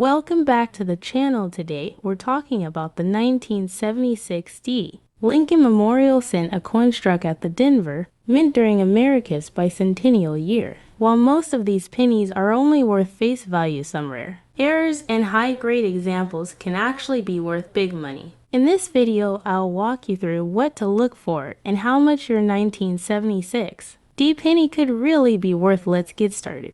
Welcome back to the channel. Today we're talking about the 1976 D. Lincoln Memorial Cent, a coin struck at the Denver Mint during America's bicentennial year. While most of these pennies are only worth face value, some rare errors and high-grade examples can actually be worth big money. In this video, I'll walk you through what to look for and how much your 1976 D penny could really be worth. Let's get started.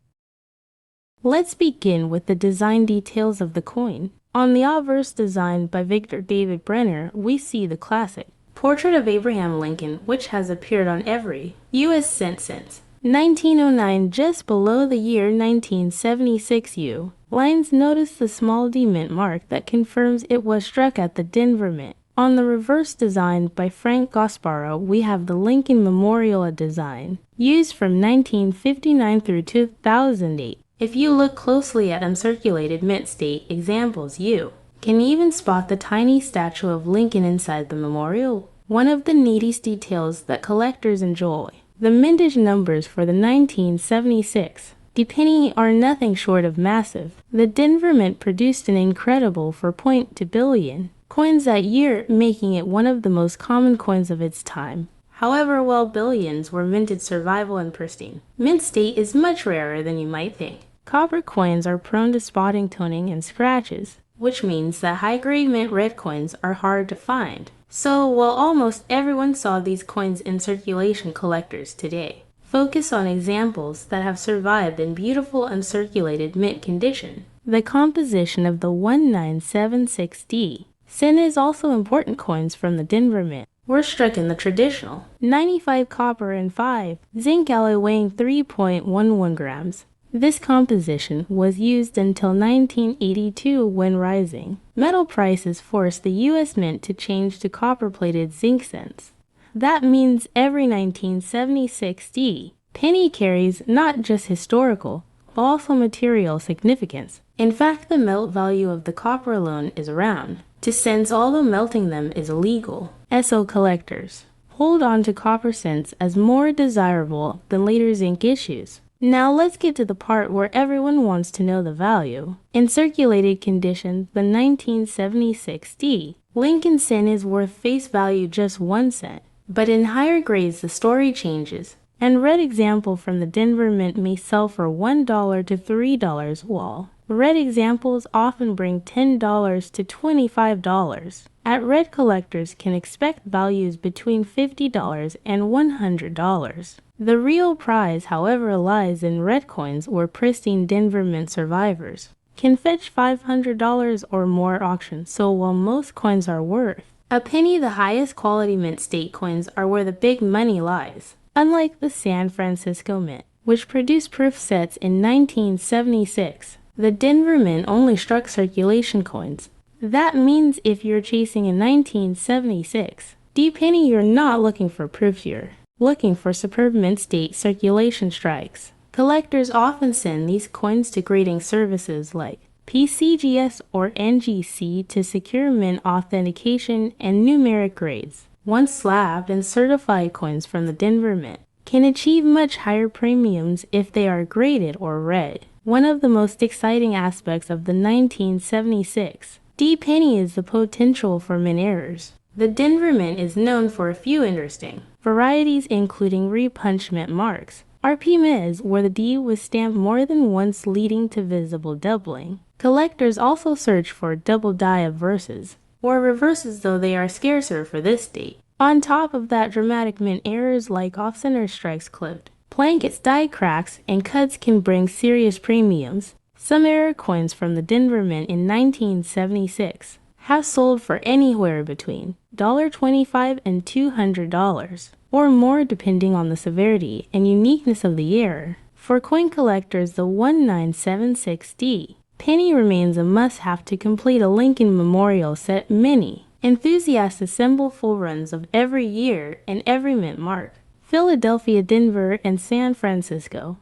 Let's begin with the design details of the coin. On the obverse, designed by Victor David Brenner, we see the classic portrait of Abraham Lincoln, which has appeared on every U.S. cent since 1909. Just below the year 1976 U lines, notice the small D mint mark that confirms it was struck at the Denver Mint. On the reverse, designed by Frank Gasparo, we have the Lincoln Memorial, a design used from 1959 through 2008. If you look closely at uncirculated mint state examples, you can even spot the tiny statue of Lincoln inside the memorial, one of the neatest details that collectors enjoy. The mintage numbers for the 1976 D penny are nothing short of massive. The Denver Mint produced an incredible 4.2 billion coins that year, making it one of the most common coins of its time. However, while billions were minted, survival in pristine mint state is much rarer than you might think. Copper coins are prone to spotting, toning, and scratches, which means that high-grade mint red coins are hard to find. So, while almost everyone saw these coins in circulation, collectors today focus on examples that have survived in beautiful uncirculated mint condition. The composition of the 1976 D cent is also important. Coins from the Denver Mint were struck in the traditional 95 copper and 5 zinc alloy, weighing 3.11 grams. This composition was used until 1982, when rising metal prices forced the U.S. Mint to change to copper-plated zinc cents. That means every 1976 D penny carries not just historical, but also material significance. In fact, the melt value of the copper alone is around 2 cents, although melting them is illegal. So collectors hold on to copper cents as more desirable than later zinc issues. Now let's get to the part where everyone wants to know the value. In circulated condition, the 1976 D Lincoln cent is worth face value just 1 cent. But in higher grades, the story changes. And red example from the Denver Mint may sell for $1 to $3, while red examples often bring $10 to $25. At red, collectors can expect values between $50 and $100. The real prize, however, lies in red coins, where pristine Denver Mint survivors can fetch $500 or more auctions. So while most coins are worth a penny, the highest quality mint state coins are where the big money lies. Unlike the San Francisco Mint, which produced proof sets in 1976, the Denver Mint only struck circulation coins. That means if you're chasing a 1976 D penny, you're not looking for proof, you're looking for superb mint state circulation strikes. Collectors often send these coins to grading services like PCGS or NGC to secure mint authentication and numeric grades. Once slabbed and certified, coins from the Denver Mint can achieve much higher premiums if they are graded or red. One of the most exciting aspects of the 1976 D penny is the potential for mint errors. The Denver Mint is known for a few interesting varieties, including repunch mint marks, RP-Miz, where the D was stamped more than once, leading to visible doubling. Collectors also search for double die of verses or reverses, though they are scarcer for this date. On top of that, dramatic mint errors like off-center strikes, clipped blankets, die cracks, and cuts can bring serious premiums. Some error coins from the Denver Mint in 1976 have sold for anywhere between $25 and $200 or more, depending on the severity and uniqueness of the error. For coin collectors, the 1976 D penny remains a must-have to complete a Lincoln Memorial set. Many enthusiasts assemble full runs of every year and every mint mark: Philadelphia, Denver, and San Francisco.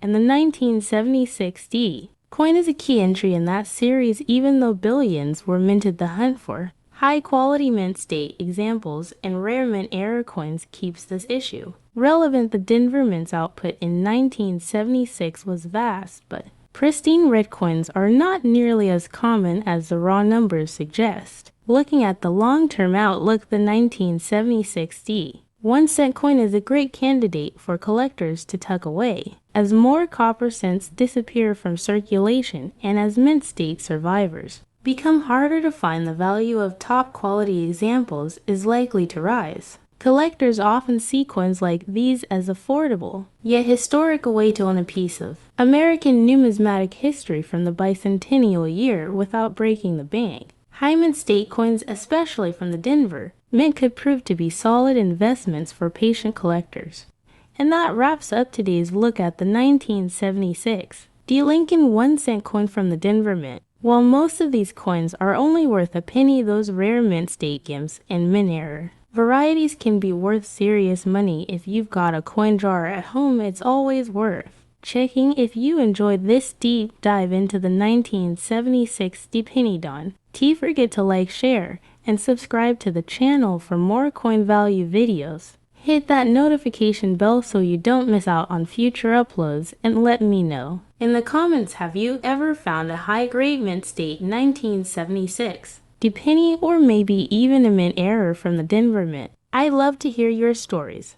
And the 1976 D coin is a key entry in that series, even though billions were minted. The hunt for high-quality mint state examples and rare mint error coins keeps this issue relevant. The Denver Mint's output in 1976 was vast, but Pristine red coins are not nearly as common as the raw numbers suggest. Looking at the long-term outlook, the 1976D 1-cent coin is a great candidate for collectors to tuck away, as more copper cents disappear from circulation and as mint state survivors become harder to find. The value of top-quality examples is likely to rise. Collectors often see coins like these as affordable, yet historical way to own a piece of American numismatic history from the bicentennial year without breaking the bank. High mint state coins, especially from the Denver Mint, could prove to be solid investments for patient collectors. And that wraps up today's look at the 1976 D. Lincoln 1-cent coin from the Denver Mint. While most of these coins are only worth a penny, those rare mint state gems and mint error varieties can be worth serious money. If you've got a coin jar at home, it's always worth checking. If you enjoyed this deep dive into the 1976 D penny don, don't forget to like, share, and subscribe to the channel for more coin value videos. Hit that notification bell so you don't miss out on future uploads, and let me know in the comments, have you ever found a high-grade mint state 1976 D penny, or maybe even a mint error from the Denver Mint? I'd love to hear your stories.